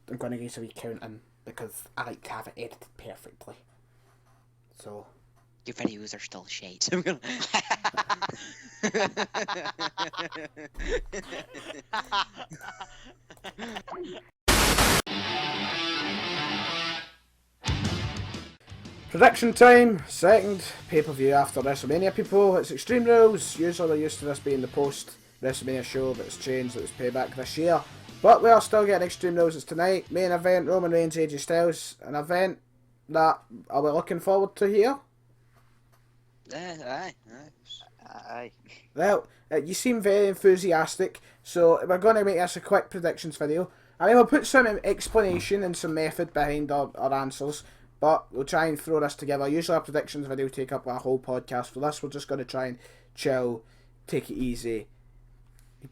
I'm going to use a wee counting because I like to have it edited perfectly. So Your videos are still shite. So I'm gonna... prediction time, second pay-per-view after WrestleMania, people. It's Extreme Rules. Usually they're used to this being the post-WrestleMania show, but it's changed, that it's payback this year. But we are still getting Extreme Rules. It's tonight. Main event, Roman Reigns, AJ Styles. An event that are we looking forward to here? Aye. Aye. Well, you seem very enthusiastic, so we're going to make this a quick predictions video. I mean, we'll put some explanation and some method behind our answers, but we'll try and throw this together. Usually our predictions video take up a whole podcast. For this, we're just going to try and chill, take it easy,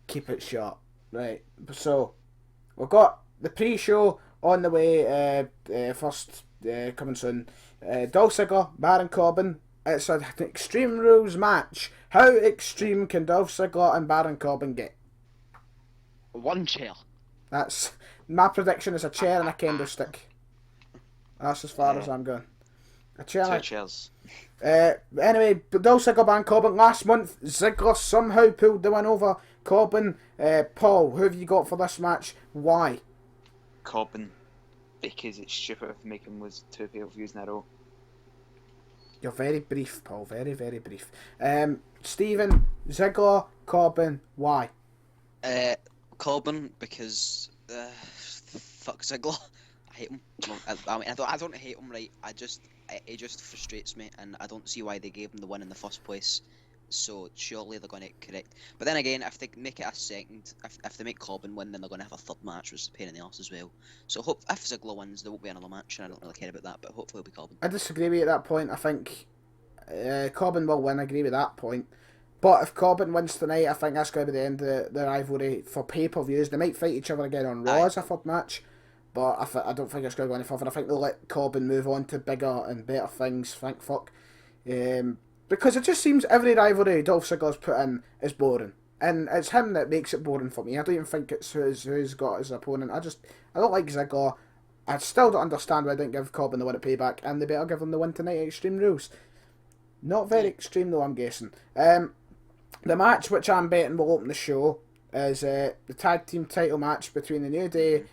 keep it short. Right, so we've got the pre-show on the way, first coming soon. Dolph Ziggler, Baron Corbin. It's an Extreme Rules match. How extreme can Dolph Ziggler and Baron Corbin get? One chair. That's my prediction. Is a chair and a candlestick. That's as far as I'm going. A chair. Two chairs. Anyway, Dolph Ziggler, Baron Corbin. Last month, Ziggler somehow pulled the win over Corbin. Paul, who have you got for this match? Why? Corbin. Because it's stupid if making was 2 pay-per-views in a row. You're very brief, Paul. Very, very brief. Stephen, Ziggler, Corbin, why? Corbin, because fuck Ziggler. I hate him. I mean, I don't hate him, right? It just frustrates me, and I don't see why they gave him the win in the first place. So surely they're going to correct. But then again, if they make it a second, if they make Corbin win, then they're going to have a third match, which is a pain in the arse as well. So if Ziggler wins, there won't be another match, and I don't really care about that. But hopefully it'll be Corbin. I disagree with you at that point. I think Corbin will win. I agree with that point. But if Corbin wins tonight, I think that's going to be the end of the rivalry for pay-per-views. They might fight each other again on Raw as a third match, but I don't think it's going to go any further. I think they'll let Corbin move on to bigger and better things, thank fuck. Because it just seems every rivalry Dolph Ziggler's put in is boring. And it's him that makes it boring for me. I don't even think it's who's got his opponent. I don't like Ziggler. I still don't understand why I didn't give Corbin the win at Payback, and they better give him the win tonight at Extreme Rules. Not very extreme though, I'm guessing. The match which I'm betting will open the show is the tag team title match between the New Day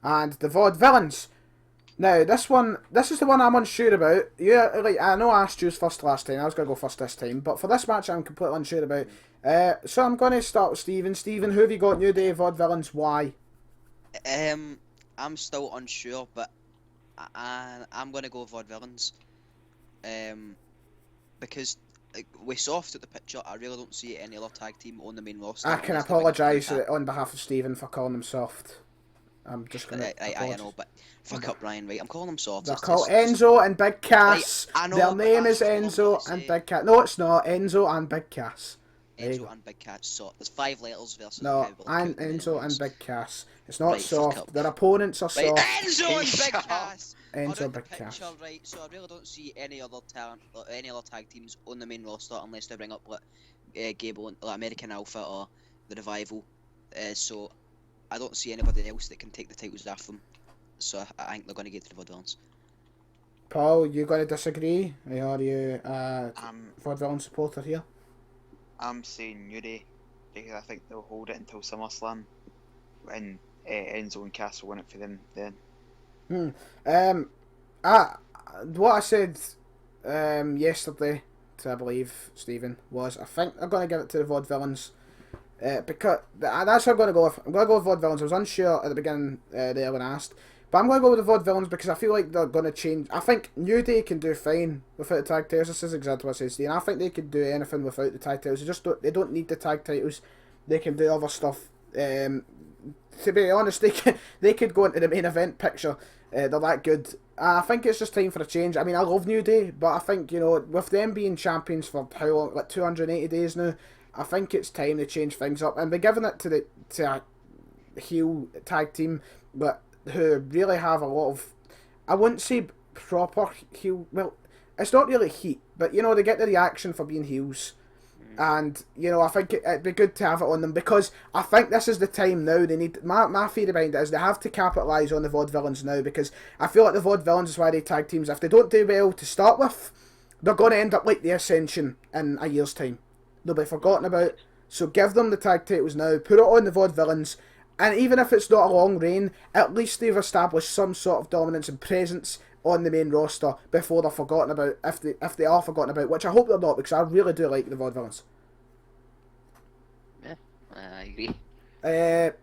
and the Vaudevillains. Now, this is the one I'm unsure about. Yeah, like I know I asked you first last time. I was going to go first this time. But for this match, I'm completely unsure about. So I'm going to start with Stephen. Stephen, who have you got? New Day, Vaudevillains, why? I'm still unsure, but I'm going to go Vaudevillains. Because we saw off at the picture, I really don't see any other tag team on the main roster. I can apologise on behalf of Stephen for calling him soft. I'm just going to... I know, but fuck up, Ryan, right? I'm calling them soft. They're called Enzo and Big Cass. Right, I know, their name is Enzo and Big Cass. No, it's not. Enzo and Big Cass. Enzo and Big Cass. So there's 5 letters versus... No, and Enzo and Big Cass. It's not right, soft. Their opponents are soft. Enzo and Big Cass! Enzo and Big Cass. Right, so I really don't see any other talent, or any other tag teams on the main roster unless they bring up like Gable, like American Alpha or the Revival. So I don't see anybody else that can take the titles off them. So I think they're going to get to the Vaudevillains. Paul, you going to disagree? Are you a Vaudevillain supporter here? I'm saying New Day because I think they'll hold it until SummerSlam, and Enzo and Cass will win it for them then. What I said yesterday to, I believe, Stephen, was I think I'm going to give it to the Vaudevillains. Because that's what I'm going to go with. I'm going to go with Vaudevillains. I was unsure at the beginning there when I asked. But I'm going to go with the Vaudevillains because I feel like they're going to change. I think New Day can do fine without the tag titles. This is exactly what I said, Steve. I think they could do anything without the tag titles. They don't need the tag titles. They can do other stuff. To be honest, they could go into the main event picture. They're that good. I think it's just time for a change. I mean, I love New Day, but I think, with them being champions for how long, like 280 days now, I think it's time to change things up and be giving it to a heel tag team, but who really have a lot of, I wouldn't say proper heel. Well, it's not really heat, but they get the reaction for being heels. And, you know, I think it'd be good to have it on them, because I think this is the time now they need... My theory behind it is they have to capitalise on the Vaudevillains now, because I feel like the Vaudevillains is why they tag teams. If they don't do well to start with, they're going to end up like the Ascension in a year's time. They'll be forgotten about. So give them the tag titles now, put it on the Vaudevillains, and even if it's not a long reign, at least they've established some sort of dominance and presence on the main roster before they're forgotten about, if they are forgotten about, which I hope they're not, because I really do like the Vaudevillains. Yeah, I agree. The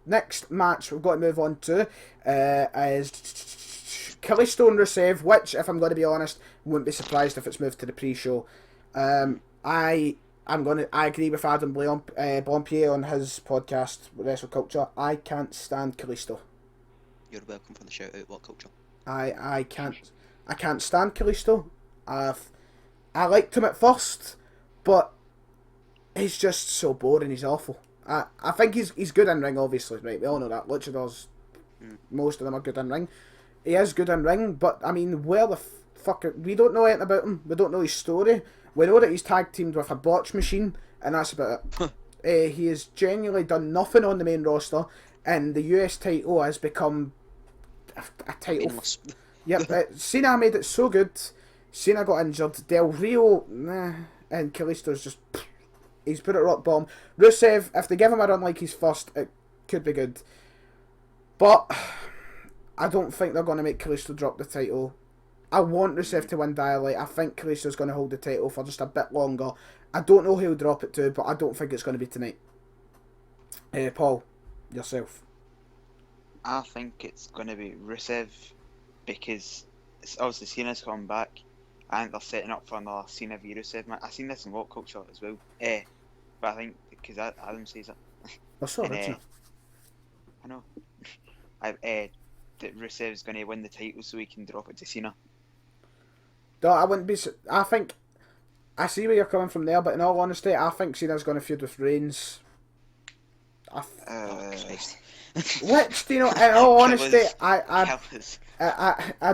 next match we've got to move on to is Kalisto and Rusev, which, if I'm going to be honest, wouldn't be surprised if it's moved to the pre-show. I agree with Adam Blompier on his podcast, Wrestle Culture. I can't stand Kalisto. You're welcome for the shout out. What culture? I can't stand Kalisto. I liked him at first, but he's just so boring. He's awful. I think he's good in ring, obviously, right? We all know that. Luchadors, most of them are good in ring. He is good in ring, but I mean, where the fuck? We don't know anything about him. We don't know his story. We know that he's tag teamed with a botch machine, and that's about it. He has genuinely done nothing on the main roster, and the US title has become a title. Yep, Cena made it so good. Cena got injured. Del Rio, nah, and Kalisto's just... He's put it rock bottom. Rusev, if they give him a run like his first, it could be good. But I don't think they're going to make Kalisto drop the title. I want Rusev to win Dialect. I think Kalisto's going to hold the title for just a bit longer. I don't know who he'll drop it to, but I don't think it's going to be tonight. Paul, yourself. I think it's going to be Rusev, because it's obviously Cena's coming back. I think they're setting up for another Cena v Rusev match. I've seen this in What Culture as well. But I think, because Adam says it. That's so original. I know. That Rusev's going to win the title so he can drop it to Cena. No, I wouldn't be... I think... I see where you're coming from there, but in all honesty, I think Cena's going to feud with Reigns. Which, do you know, in all honesty, I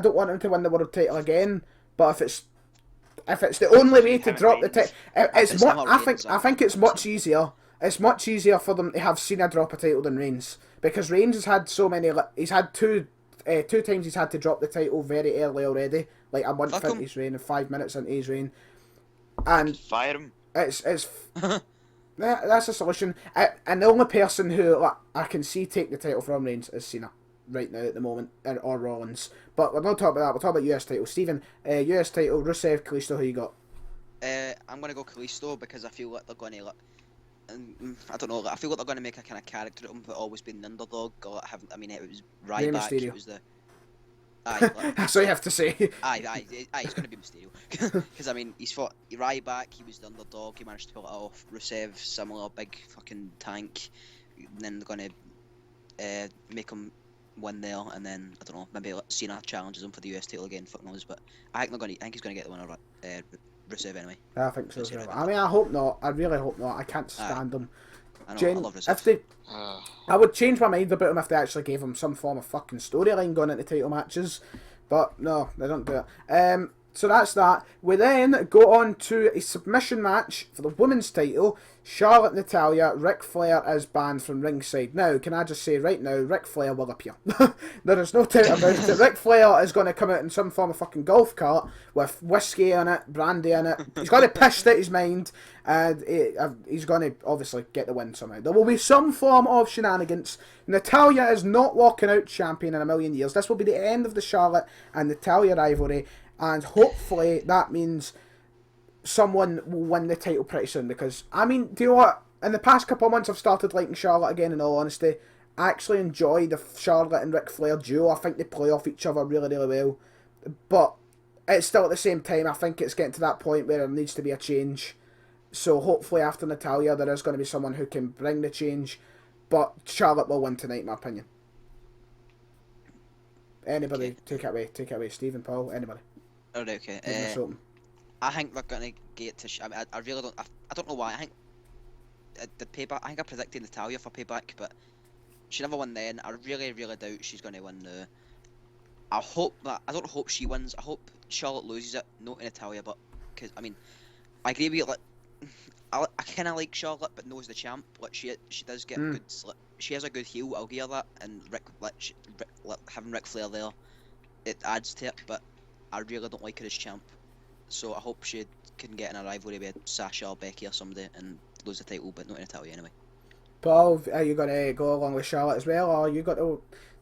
don't want him to win the world title again, but if it's the only way to drop the title, I think it's much easier. It's much easier for them to have Cena drop a title than Reigns, because Reigns has had so many. He's had two times he's had to drop the title very early already, like a month into his reign and 5 minutes into his reign, and fire him. It's that's a solution. And the only person who I can see take the title from Reigns is Cena right now at the moment, or Rollins. But we're not talking about that. We're talking about US title. Stephen, US title, Rusev, Kalisto, who you got? I'm going to go Kalisto, because I feel like they're going to... I don't know. I feel like they're going to make a kind of character of him, but always been the underdog. Or it was Ryback. It was the... That's what you have to say. He's going to be Mysterio. Because, I mean, he's fought Ryback, he was the underdog, he managed to pull it off. Rusev, similar, big fucking tank. And then they're going to make him win there, and then, I don't know, maybe Cena challenges him for the US title again, fuck knows. But I think he's going to get the winner, Rusev anyway. I think so as well. I mean, I hope not. I really hope not. I can't stand them. I love Rusev. If they, I would change my mind about him if they actually gave him some form of fucking storyline going into title matches, but no, they don't do it. So that's that. We then go on to a submission match for the women's title. Charlotte, Natalya, Ric Flair is banned from ringside. Now, can I just say right now, Ric Flair will appear. There is no doubt about it. Ric Flair is going to come out in some form of fucking golf cart with whiskey in it, brandy in it. He's going to piss out his mind, and he's going to obviously get the win somehow. There will be some form of shenanigans. Natalya is not walking out champion in a million years. This will be the end of the Charlotte and Natalya rivalry. And hopefully that means someone will win the title pretty soon. Because, I mean, do you know what? In the past couple of months, I've started liking Charlotte again, in all honesty. I actually enjoy the Charlotte and Ric Flair duo. I think they play off each other really, really well. But it's still at the same time, I think it's getting to that point where there needs to be a change. So hopefully after Natalya, there is going to be someone who can bring the change. But Charlotte will win tonight, in my opinion. Anybody, take it away. Stephen, Paul, anybody. Alright, okay. I think we're gonna get to. I really don't. I don't know why. I think the payback. I think I predicted Natalya for payback, but she never won then. I really, really doubt she's gonna win now. I don't hope she wins. I hope Charlotte loses it. Not in Natalya, but because I mean, I agree with you. Like, I kind of like Charlotte, but knows the champ. Like she does get Mm. good. She has a good heel. I'll give her that. And having Ric Flair there, it adds to it. But I really don't like her as champ. So I hope she can get in a rivalry with Sasha or Becky or somebody and lose the title, but not in Italy anyway. Paul, are you going to go along with Charlotte as well, or you got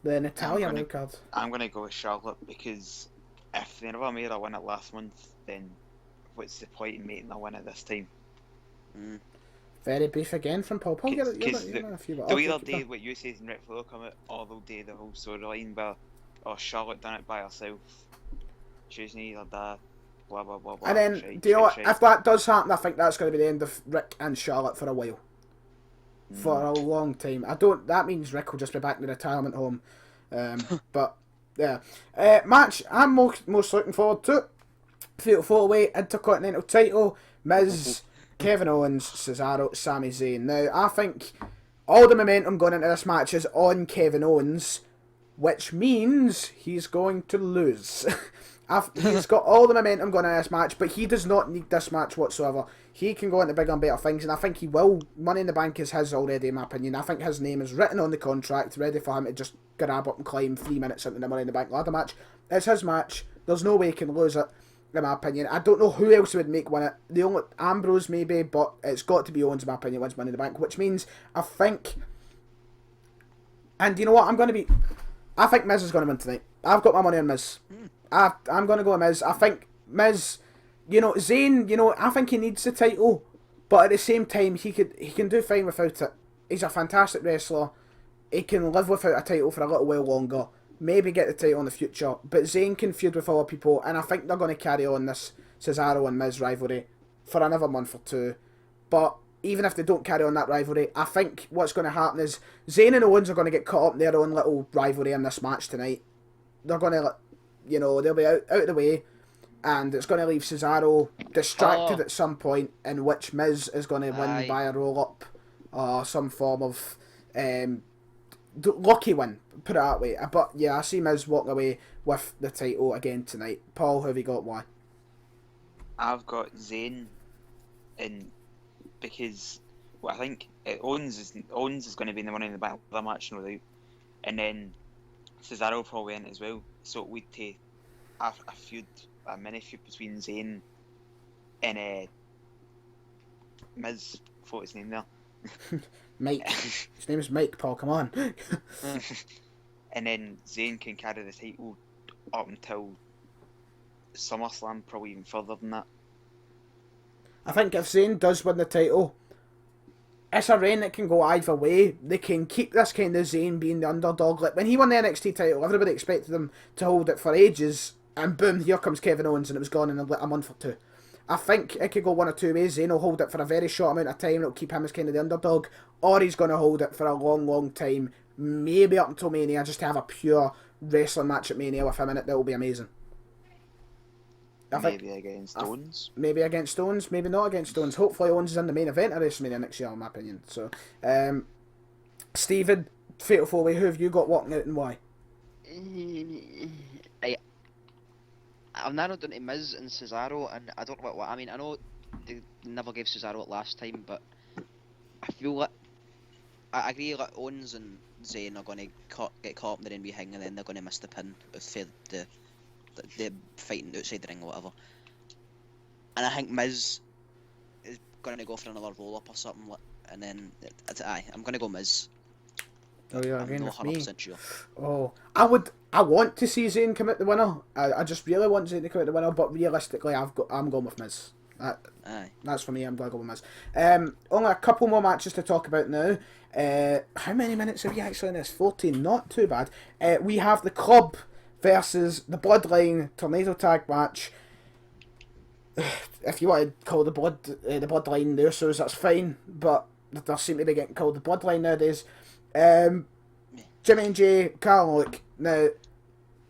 the Natalia wild card? I'm going to go with Charlotte because if they never made her win it last month, then what's the point in making her win it this time? Mm. Very brief again from Paul. Paul, you're a few. They'll either do what you say and Ric Flair come out, or they'll do the whole storyline where, Charlotte done it by herself, choosing either that, blah blah blah blah. And then, do you know what? If that does happen, I think that's going to be the end of Rick and Charlotte for a while. For a long time. That means Rick will just be back in the retirement home. But, yeah. Match I'm most looking forward to. Fatal 4-way Intercontinental title. Miz, Kevin Owens, Cesaro, Sami Zayn. Now, I think all the momentum going into this match is on Kevin Owens, which means he's going to lose. He's got all the momentum going into this match, but he does not need this match whatsoever. He can go into bigger and better things, and I think he will. Money in the Bank is his already, in my opinion. I think his name is written on the contract, ready for him to just grab up and climb 3 minutes into the Money in the Bank ladder match. It's his match. There's no way he can lose it, in my opinion. I don't know who else would make win it. The only Ambrose maybe, but it's got to be Owens, in my opinion, wins Money in the Bank, which means I think. And you know what? I think Miz is going to win tonight. I've got my money on Miz. I'm going to go with Miz. I think Miz, Zayn, I think he needs the title, but at the same time, he can do fine without it. He's a fantastic wrestler. He can live without a title for a little while longer. Maybe get the title in the future. But Zayn can feud with other people, and I think they're going to carry on this Cesaro and Miz rivalry for another month or two. But even if they don't carry on that rivalry, I think what's going to happen is Zayn and Owens are going to get caught up in their own little rivalry in this match tonight. They're going to, they'll be out of the way, and it's going to leave Cesaro distracted at some point, in which Miz is going to win by a roll-up or some form of lucky win, put it that way. But yeah, I see Miz walking away with the title again tonight. Paul, who have you got? Why? I've got Zayn in because I think Owens is going to be in the Money in the Bank match, no doubt, and then Cesaro will probably in as well. So it would take a mini feud between Zayn and Miz. What his name there? Mike. His name is Mike, Paul, come on. And then Zayn can carry the title up until SummerSlam, probably even further than that. I think if Zayn does win the title, it's a reign that can go either way. They can keep this kind of Zayn being the underdog. Like when he won the NXT title, everybody expected him to hold it for ages, and boom, here comes Kevin Owens, and it was gone in a month or two. I think it could go one or two ways. Zayn will hold it for a very short amount of time, it'll keep him as kind of the underdog, or he's going to hold it for a long, long time, maybe up until Mania, just to have a pure wrestling match at Mania with him in it. That will be amazing. Maybe against Owens. Maybe against Owens, maybe not against Owens. Hopefully Owens is in the main event of WrestleMania next year, in my opinion. So, Stephen, Fatal 4-Way, who have you got walking out and why? I've narrowed down to Miz and Cesaro, and I don't know what I mean. I know they never gave Cesaro it last time, but I feel like I agree. Like Owens and Zayn are going to get caught up in the enemy hang, and then they're going to miss the pin for the fighting outside the ring or whatever. And I think Miz is going to go for another roll up or something, and then I'm going to go Miz. Oh, yeah, I'm again not with 100% sure. Oh, I want to see Zayn come out the winner. I just really want Zayn to come out the winner, but realistically, I'm going with Miz. That's for me. I'm going to go with Miz. Only a couple more matches to talk about now. How many minutes are we actually in this? 14. Not too bad. We have the Club versus the Bloodline Tornado Tag match. If you want to call the Bloodline the Usos, that's fine, but they seem to be getting called the Bloodline nowadays. Jimmy and Jay, Carl and Luke. Now,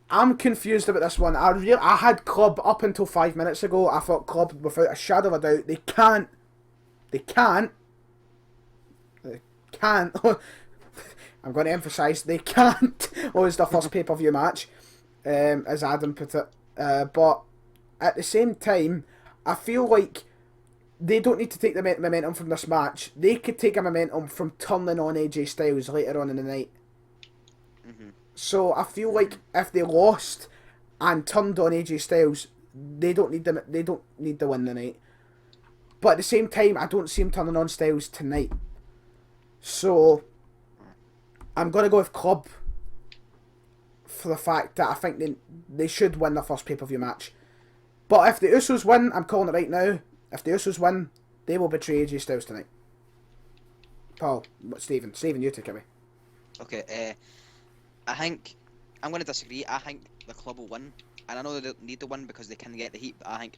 I'm confused about this one. I had Club up until 5 minutes ago. I thought Club, without a shadow of a doubt, they can't. I'm going to emphasise, they can't lose their first pay-per-view match, as Adam put it. But at the same time, I feel like they don't need to take the momentum from this match. They could take a momentum from turning on AJ Styles later on in the night. Mhm. So I feel like if they lost and turned on AJ Styles, they don't need them. They don't need the win tonight. But at the same time, I don't see him turning on Styles tonight. So I'm gonna go with Club for the fact that I think they should win their first pay-per-view match. But if the Usos win, I'm calling it right now. If the Usos win, they will betray AJ Styles tonight. Paul, Stephen, you take it away. Okay, I think I'm going to disagree. I think the club will win, and I know they don't need to win because they can get the heat. But I think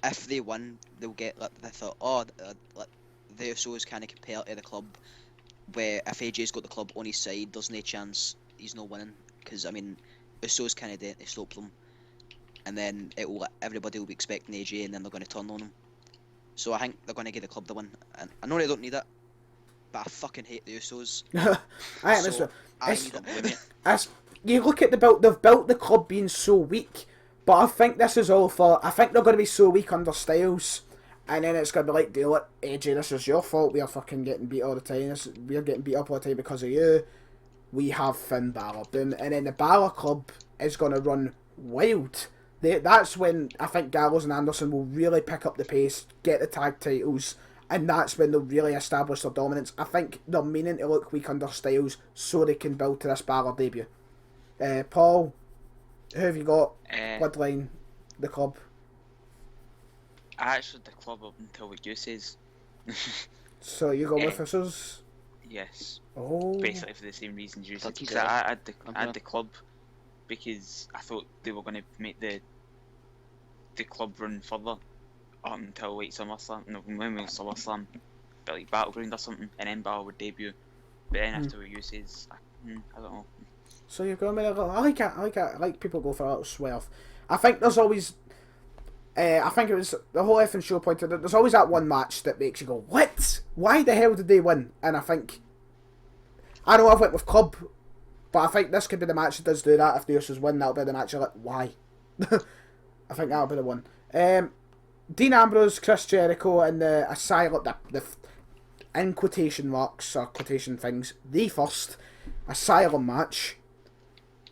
if they win, they'll get like the thought, like the Usos kind of compare to the club, where if AJ's got the club on his side, there's no chance he's not winning. Because I mean, Usos kind of they slope them, and then everybody will be expecting AJ, and then they're going to turn on him. So I think they're going to give the club the win, and I know they don't need it, but I fucking hate the Usos. I So I need them to win it. As you look at they've built the club being so weak, but I think this is all for. I think they're going to be so weak under Styles, and then it's going to be like, deal it, AJ. This is your fault. We are fucking getting beat all the time. We are getting beat up all the time because of you. We have Finn Balor, boom, and then the Balor club is going to run wild. That's when I think Gallows and Anderson will really pick up the pace, get the tag titles, and that's when they'll really establish their dominance. I think they're meaning to look weak under Styles so they can build to this Balor debut. Paul, who have you got? Bloodline, the club. I actually the club up until what you says. So you go with Usos? Yes. Oh. Basically for the same reasons you said. That's Because fair. I had the club because I thought they were going to make the club run further up until like SummerSlam. No, when we were SummerSlam, but like Battleground or something, and then Balor would debut. But then after what you says, I don't know. So you're going with I like it. I like people go for a little swerve. I think there's always. I think it was the whole effing show pointed out. There's always that one match that makes you go, "What? Why the hell did they win?" And I think. I know I've went with Club, but I think this could be the match that does do that. If the Usos win, that'll be the match. You're like, why? I think that'll be the one. Dean Ambrose, Chris Jericho, and the Asylum, the in quotation marks or quotation things, the first Asylum match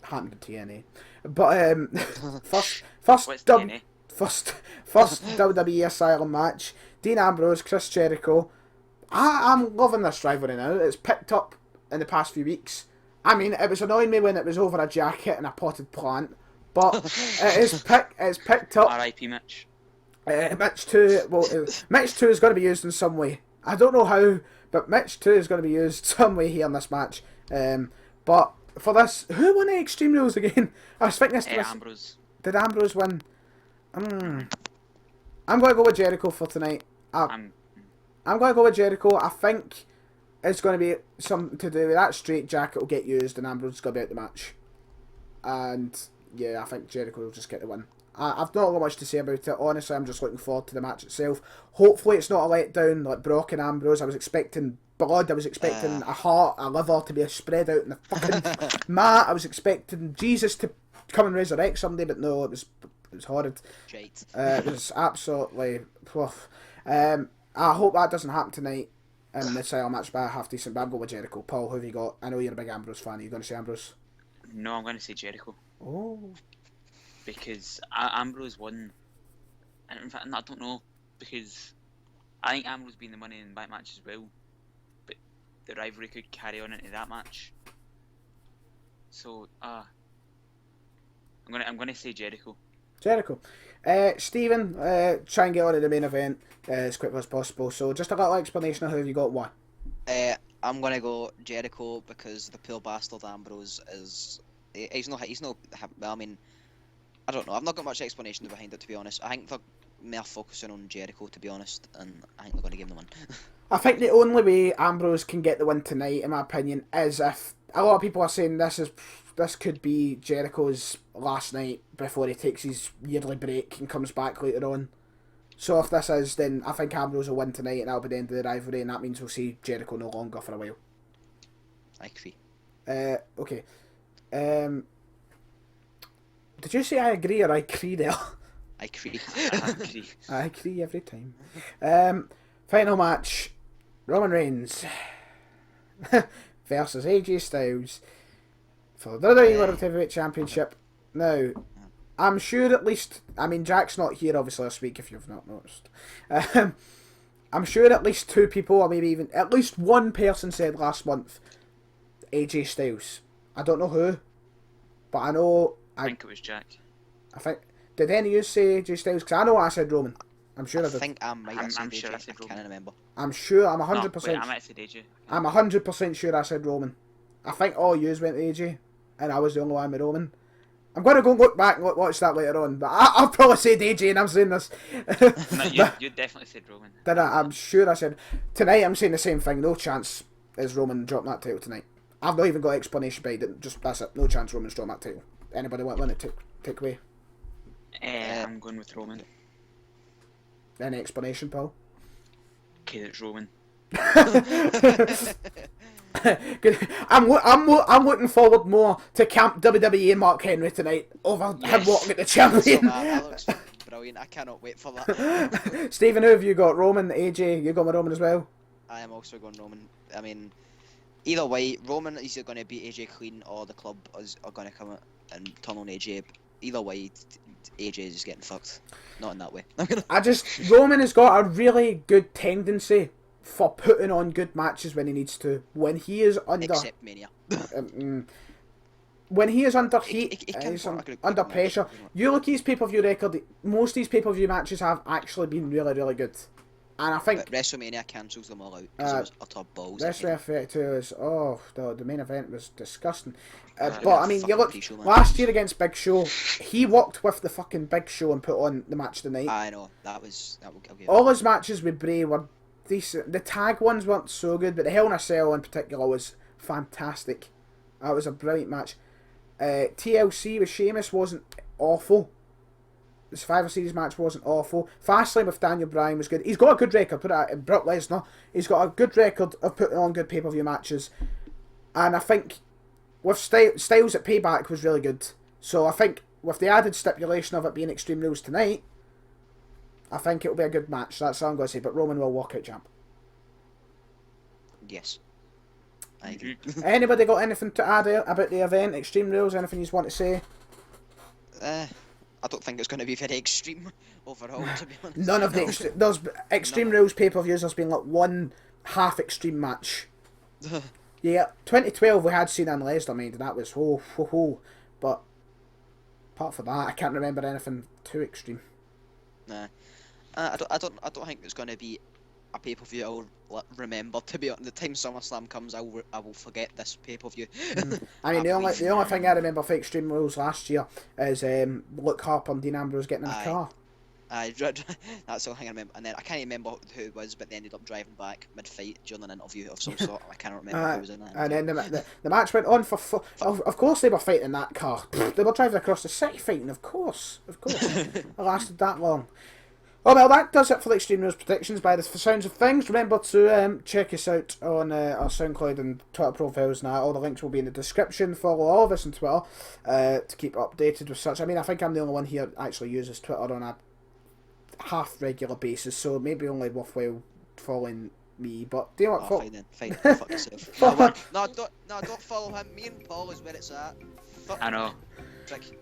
happened in TNA, but first What's TNA? first WWE Asylum match. Dean Ambrose, Chris Jericho. I'm loving this rivalry now. It's picked up in the past few weeks. I mean, it was annoying me when it was over a jacket and a potted plant, but it's picked up. R.I.P. Mitch. Mitch 2, Mitch 2 is going to be used in some way. I don't know how, but Mitch 2 is going to be used some way here in this match. But for this, who won the Extreme Rules again? I was thinking this. Ambrose. Did Ambrose win? I'm going to go with Jericho for tonight. I'm going to go with Jericho. I think it's going to be something to do with that straight jacket will get used and Ambrose is going to be out the match. And yeah, I think Jericho will just get the win. I've not got much to say about it. Honestly, I'm just looking forward to the match itself. Hopefully it's not a letdown like Brock and Ambrose. I was expecting blood. I was expecting a heart, a liver to be spread out in the fucking mat. I was expecting Jesus to come and resurrect somebody, but no, it was horrid. It was absolutely rough. I hope that doesn't happen tonight in the title match, but I have decent. But I'm going with Jericho. Paul, who have you got? I know you're a big Ambrose fan. Are you going to say Ambrose? No, I'm going to say Jericho. Oh. Because Ambrose won, and in fact, I don't know, because I think Ambrose being the Money in the Bank match as well, but the rivalry could carry on into that match. So, I'm gonna say Jericho. Jericho. Stephen, try and get on to the main event as quickly as possible. So, just a little explanation of who have you got. Why? I'm gonna go Jericho because the poor bastard Ambrose is he's no. Well, I mean. I don't know. I've not got much explanation behind it, to be honest. I think they're more focusing on Jericho, to be honest, and I think they're going to give him the win. I think the only way Ambrose can get the win tonight, in my opinion, is if a lot of people are saying this could be Jericho's last night before he takes his yearly break and comes back later on. So if this is, then I think Ambrose will win tonight, and that'll be the end of the rivalry, and that means we'll see Jericho no longer for a while. I agree. Okay. Did you say I agree or I agree there? I agree. I agree every time. Final match: Roman Reigns versus AJ Styles for the WWE World Heavyweight Championship. Now, I'm sure at least, I mean, Jack's not here obviously this week if you've not noticed. I'm sure at least 2 people, or maybe even at least 1 person said last month AJ Styles. I don't know who, but I know. I think it was Jack. I think. Did any of you say AJ Styles? Because I know I said Roman. I'm sure I did. I think I might have said I'm AJ. sure I said I can't remember. I'm sure. I'm 100%. No, wait, I might have said AJ. I'm 100% sure I said Roman. I think all yous went AJ, and I was the only one with Roman. I'm going to go and look back and watch that later on, but I'll probably say AJ, and I'm saying this. No, you definitely said Roman. Did I? I'm sure I said. Tonight I'm saying the same thing. No chance is Roman dropping that title tonight. I've not even got explanation behind it. Just that's it. No chance Roman's dropping that title. Anybody want to win it? Take away. I'm going with Roman. Any explanation, Paul? Okay, it's Roman. I'm looking forward more to Camp WWE and Mark Henry tonight over him walking at the champion. That looks brilliant. I cannot wait for that. Stephen, who have you got? Roman, AJ? You got my Roman as well? I am also going Roman. I mean, either way, Roman is either going to beat AJ clean or the club are going to come out and turn on AJ. Either way, AJ is just getting fucked. Not in that way. Roman has got a really good tendency for putting on good matches when he needs to. When he is under... Except Mania. When he is under heat, he's under pressure. You look at his pay-per-view record, most of his pay-per-view matches have actually been really, really good. And I think... But WrestleMania cancels them all out because it was utter balls. WrestleMania 32 is... Oh, the main event was disgusting. But, I mean, you look... Show, last year against Big Show, he walked with the fucking Big Show and put on the match of the night. I know. All his matches with Bray were decent. The tag ones weren't so good, but the Hell in a Cell in particular was fantastic. That was a brilliant match. TLC with Sheamus wasn't awful. The Survivor Series match wasn't awful. Fastlane with Daniel Bryan was good. He's got a good record. Put it in Brock Lesnar. He's got a good record of putting on good pay-per-view matches. And I think with Styles at Payback was really good. So I think with the added stipulation of it being Extreme Rules tonight, I think it'll be a good match. That's all I'm going to say. But Roman will walk out champ. Yes. I agree. Anybody got anything to add about the event? Extreme Rules? Anything you want to say? I don't think it's going to be very extreme overall, to be honest. None of the there's Extreme Rules pay-per-views. There's been like one half extreme match. Yeah, 2012 we had Cena and Lesnar, mind, and that was But apart from that, I can't remember anything too extreme. Nah, I don't think it's going to be a pay-per-view I'll remember. To be honest, the time SummerSlam comes, I will forget this pay-per-view. I mean, the only thing I remember for Extreme Rules last year is Luke Harper and Dean Ambrose getting in the car. That's the only thing I remember. And then I can't remember who it was, but they ended up driving back mid-fight during an interview of some sort. I can't remember who was in that. And then the match went on for... Of course they were fighting in that car. They were driving across the city fighting, of course. It lasted that long. Oh, well, that does it for the Extreme Rules predictions by the sounds of things. Remember to check us out on our SoundCloud and Twitter profiles now. All the links will be in the description. Follow all of us on Twitter to keep updated with such. I mean, I think I'm the only one here that actually uses Twitter on a half-regular basis, so maybe only worthwhile following me. But do you know what? Fine then. Fine. Fuck yourself. No, don't follow him. Me and Paul is where it's at. Fuck I know. Trick.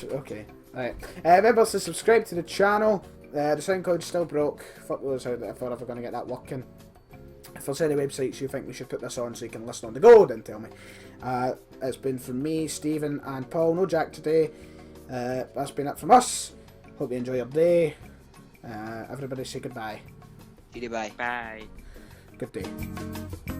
Okay. Alright. Remember to subscribe to the channel. The SoundCloud's still broke. Fuck those out there if we're ever going to get that working. If there's any websites you think we should put this on so you can listen on the go, then tell me. It's been from me, Stephen, and Paul. No Jack today. That's been it from us. Hope you enjoy your day. Everybody say goodbye. Goodbye. Bye. Good day.